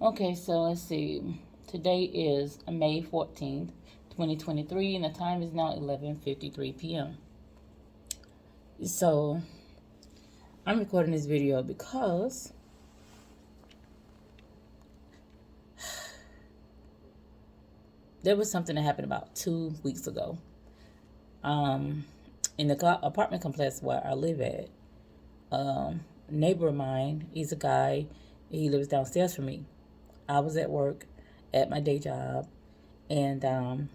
Okay, so let's see. Today is May 14th, 2023, and the time is now 11:53 p.m. So, I'm recording this video because there was something that happened about 2 weeks ago. Um, in the apartment complex where I live at, neighbor of mine, he's a guy, he lives downstairs from me. I was at work at my day job, and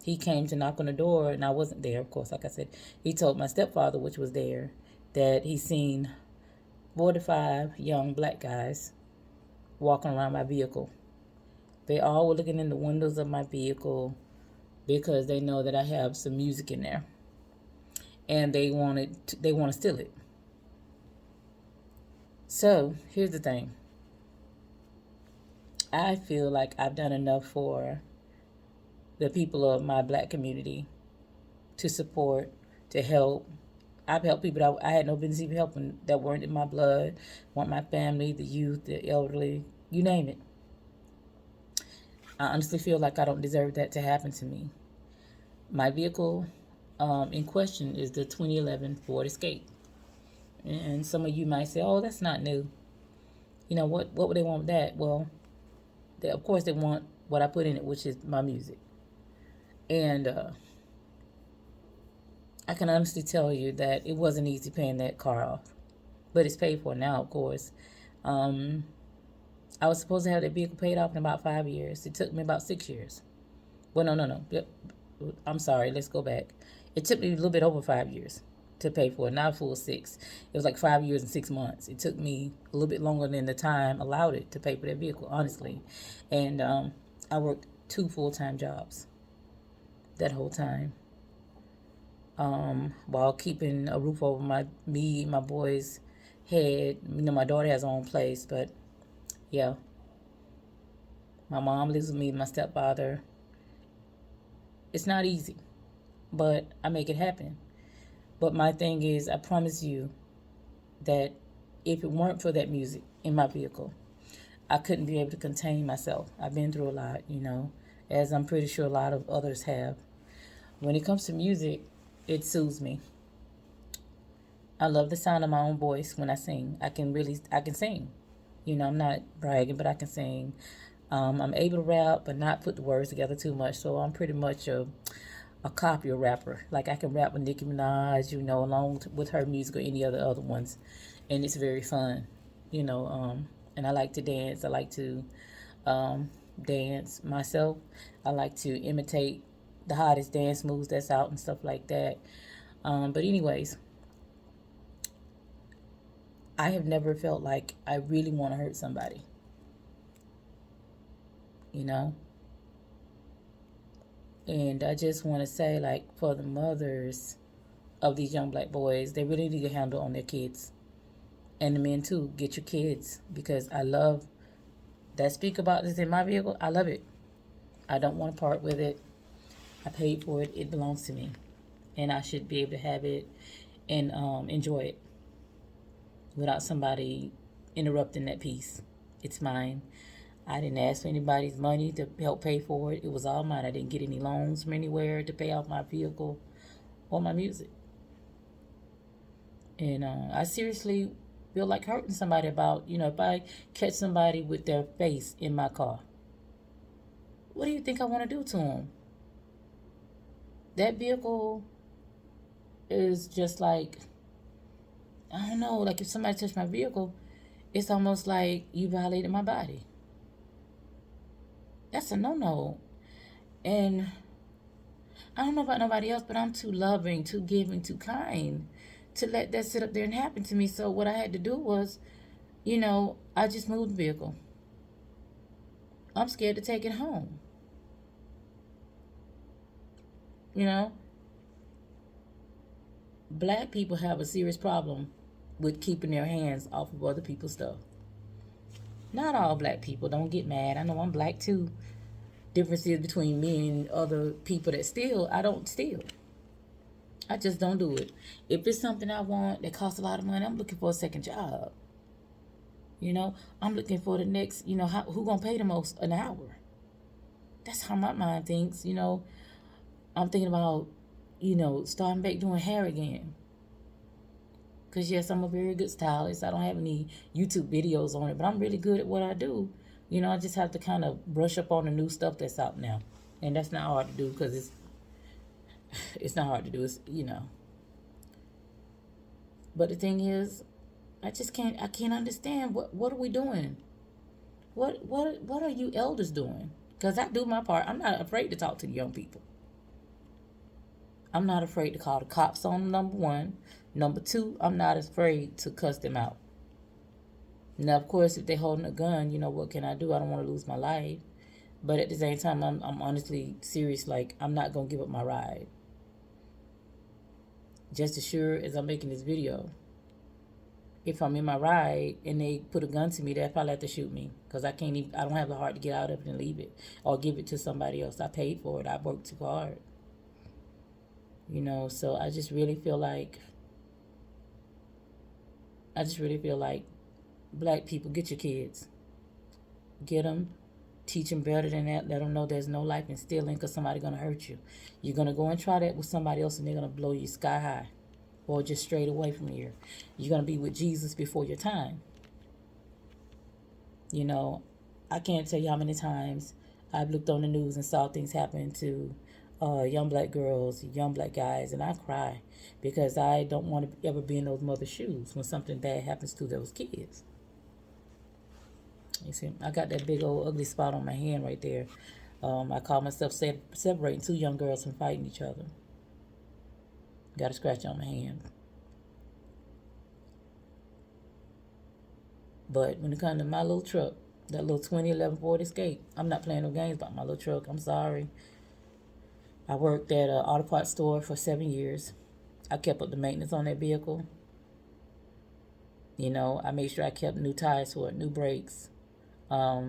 he came to knock on the door, and I wasn't there, of course. Like I said, he told my stepfather, which was there, that he seen 4 to 5 young black guys walking around my vehicle. They all were looking in the windows of my vehicle because they know that I have some music in there, and they want to steal it. So here's the thing. I feel like I've done enough for the people of my black community to support, to help. I've helped people that I had no business even helping, that weren't in my blood, weren't my family, the youth, the elderly, you name it. I honestly feel like I don't deserve that to happen to me. My vehicle in question is the 2011 Ford Escape. And some of you might say, oh, that's not new. You know, what would they want with that? Well, of course they want what I put in it, which is my music. And I can honestly tell you that it wasn't easy paying that car off. But it's paid for now, of course. I was supposed to have that vehicle paid off in about 5 years. It took me about 6 years. Well, no. I'm sorry. Let's go back. It took me a little bit over 5 years to pay for it, not a full 6. It was like 5 years and 6 months. It took me a little bit longer than the time allowed it to pay for that vehicle, honestly. And I worked 2 full-time jobs that whole time, while keeping a roof over my boys' head. You know, my daughter has her own place, but yeah, my mom lives with me, my stepfather. It's not easy, but I make it happen. But my thing is, I promise you that if it weren't for that music in my vehicle, I couldn't be able to contain myself. I've been through a lot, as I'm pretty sure a lot of others have. When it comes to music, it soothes me. I love the sound of my own voice when I sing. I can sing. I'm not bragging, but I can sing. I'm able to rap, but not put the words together too much. So I'm pretty much a copy rapper. Like I can rap with Nicki Minaj, along with her music or any other ones, and it's very fun. And I like to dance. I like to dance myself. I like to imitate the hottest dance moves that's out and stuff like that. But anyways, I have never felt like I really want to hurt somebody. You know, and I just want to say, like, for the mothers of these young black boys, they really need a handle on their kids. And the men, too. Get your kids. Because I love that speak about this in my vehicle. I love it. I don't want to part with it. I paid for it. It belongs to me. And I should be able to have it and enjoy it without somebody interrupting that piece. It's mine. I didn't ask for anybody's money to help pay for it. It was all mine. I didn't get any loans from anywhere to pay off my vehicle or my music. And I seriously feel like hurting somebody about, if I catch somebody with their face in my car, what do you think I want to do to them? That vehicle is just like, I don't know, like if somebody touched my vehicle, it's almost like you violated my body. That's a no-no. And I don't know about nobody else, but I'm too loving, too giving, too kind to let that sit up there and happen to me. So what I had to do was, I just moved the vehicle. I'm scared to take it home. Black people have a serious problem with keeping their hands off of other people's stuff. Not all black people. Don't get mad. I know I'm black too. Differences between me and other people that steal, I don't steal. I just don't do it. If it's something I want that costs a lot of money, I'm looking for a second job. You know, I'm looking for the next, who gonna pay the most an hour. That's how my mind thinks. I'm thinking about, starting back doing hair again. Because, yes, I'm a very good stylist. I don't have any YouTube videos on it, but I'm really good at what I do. I just have to kind of brush up on the new stuff that's out now. And that's not hard to do because it's not hard to do. But the thing is, I can't understand what are we doing? What are you elders doing? Because I do my part. I'm not afraid to talk to the young people. I'm not afraid to call the cops on them, number one. Number two, I'm not afraid to cuss them out. Now, of course, if they're holding a gun, what can I do? I don't want to lose my life. But at the same time, I'm honestly serious. Like, I'm not going to give up my ride. Just as sure as I'm making this video. If I'm in my ride and they put a gun to me, they'll probably have to shoot me. Because I don't have the heart to get out of it and leave it. Or give it to somebody else. I paid for it. I worked too hard. So I just really feel like black people, get your kids. Get them. Teach them better than that. Let them know there's no life in stealing because somebody's going to hurt you. You're going to go and try that with somebody else and they're going to blow you sky high. Or just straight away from here. You're going to be with Jesus before your time. I can't tell you how many times I've looked on the news and saw things happen to young black girls, young black guys, and I cry because I don't want to ever be in those mother's shoes when something bad happens to those kids. You see, I got that big old ugly spot on my hand right there. I call myself separating two young girls from fighting each other. Got a scratch on my hand. But when it comes to my little truck, that little 2011 Ford Escape, I'm not playing no games about my little truck. I'm sorry. I worked at an auto parts store for 7 years. I kept up the maintenance on that vehicle. I made sure I kept new tires for it, new brakes. I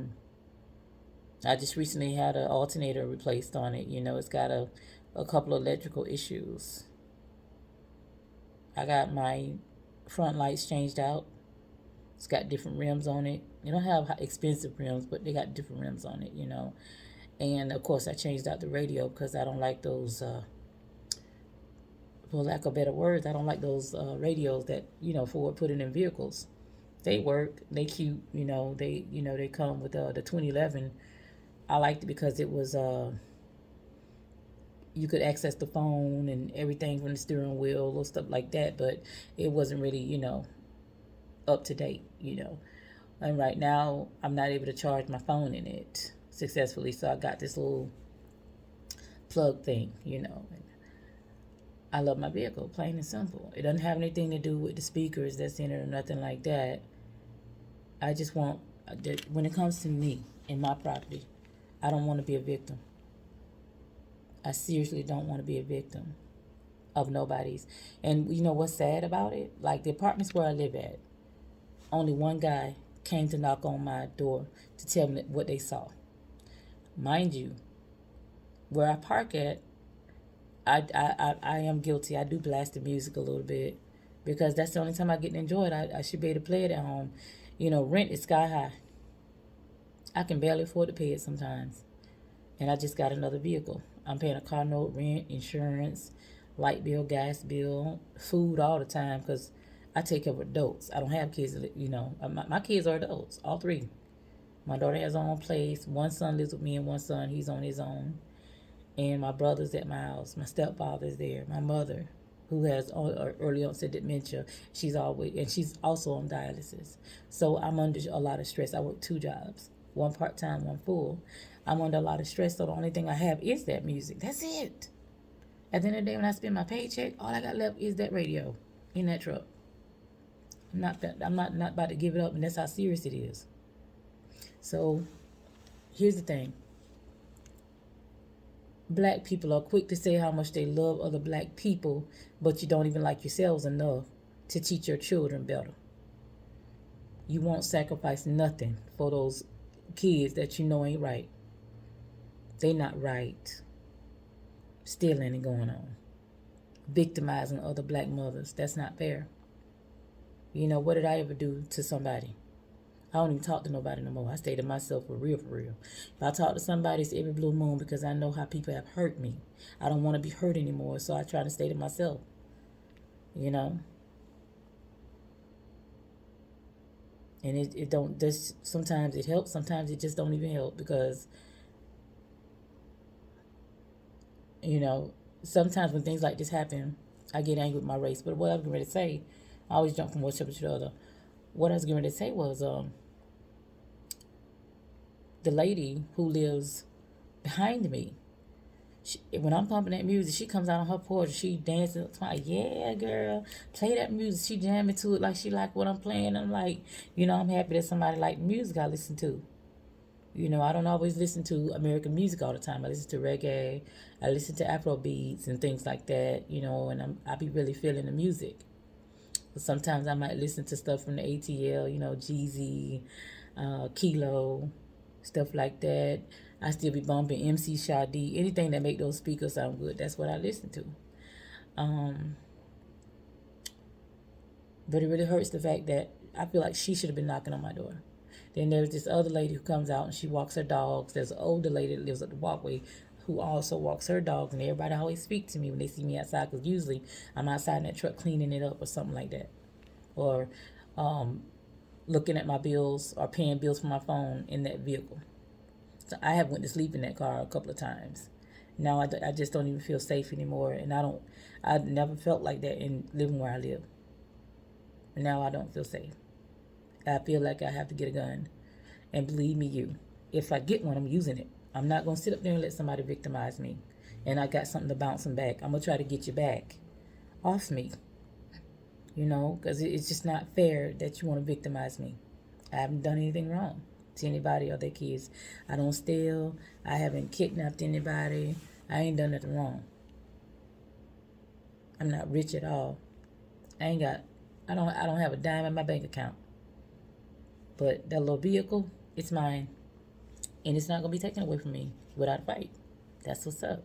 just recently had an alternator replaced on it. It's got a couple of electrical issues. I got my front lights changed out. It's got different rims on it. They don't have expensive rims, but they got different rims on it, And, of course, I changed out the radio because I don't like those, for lack of better words, I don't like those radios that, Ford put in vehicles. They work. They cute, they come with the 2011. I liked it because it was, you could access the phone and everything from the steering wheel or stuff like that, but it wasn't really, up to date, And right now, I'm not able to charge my phone in it successfully, so I got this little plug thing, I love my vehicle, plain and simple. It doesn't have anything to do with the speakers that's in it or nothing like that. I just want, when it comes to me and my property, I don't want to be a victim. I seriously don't want to be a victim of nobody's. And you know what's sad about it? Like the apartments where I live at, only one guy came to knock on my door to tell me what they saw. Mind you, where I park at, I am guilty. I do blast the music a little bit because that's the only time I get to enjoy it. I should be able to play it at home. Rent is sky high. I can barely afford to pay it sometimes. And I just got another vehicle. I'm paying a car note, rent, insurance, light bill, gas bill, food all the time because I take care of adults. I don't have kids, My kids are adults, all three. My daughter has her own place. One son lives with me and one son, he's on his own. And my brother's at my house. My stepfather's there. My mother, who has early onset dementia, she's also on dialysis. So I'm under a lot of stress. I work 2 jobs, one part-time, one full. I'm under a lot of stress, so the only thing I have is that music. That's it. At the end of the day, when I spend my paycheck, all I got left is that radio in that truck. I'm not about to give it up, and that's how serious it is. So here's the thing. Black people are quick to say how much they love other black people, but you don't even like yourselves enough to teach your children better. You won't sacrifice nothing for those kids that you know ain't right. They not right. Stealing and going on. Victimizing other black mothers. That's not fair. What did I ever do to somebody? I don't even talk to nobody no more. I stay to myself for real, for real. If I talk to somebody, it's every blue moon because I know how people have hurt me. I don't want to be hurt anymore, so I try to stay to myself. You know, and it don't. This sometimes it helps, sometimes it just don't even help because you know sometimes when things like this happen, I get angry with my race. But what I was going to say, I always jump from one subject to the other. What I was going to say was the lady who lives behind me. When I'm pumping that music, she comes out on her porch. She dancing. I'm like, yeah, girl, play that music. She jamming to it like she like what I'm playing. I'm like, I'm happy that somebody like the music I listen to. I don't always listen to American music all the time. I listen to reggae. I listen to Afro beats and things like that. And I be really feeling the music. But sometimes I might listen to stuff from the ATL. Jeezy, Kilo, stuff like that. I still be bumping MC Shadi, anything that make those speakers sound good. That's what I listen to. But it really hurts the fact that I feel like she should have been knocking on my door. Then there's this other lady who comes out and she walks her dogs. There's an older lady that lives at the walkway who also walks her dogs, and everybody always speak to me when they see me outside because usually I'm outside in that truck cleaning it up or something like that, or looking at my bills or paying bills for my phone in that vehicle. So I have went to sleep in that car a couple of times. Now I just don't even feel safe anymore, and I never felt like that in living where I live. Now I don't feel safe. I feel like I have to get a gun, and believe me, if I get one, I'm using it. I'm not gonna sit up there and let somebody victimize me, and I got something to bounce them back. I'm gonna try to get you back off me, because it's just not fair that you want to victimize me. I haven't done anything wrong to anybody or their kids. I don't steal. I haven't kidnapped anybody. I ain't done nothing wrong. I'm not rich at all. I don't have a dime in my bank account. But that little vehicle, it's mine. And it's not gonna be taken away from me without a fight. That's what's up.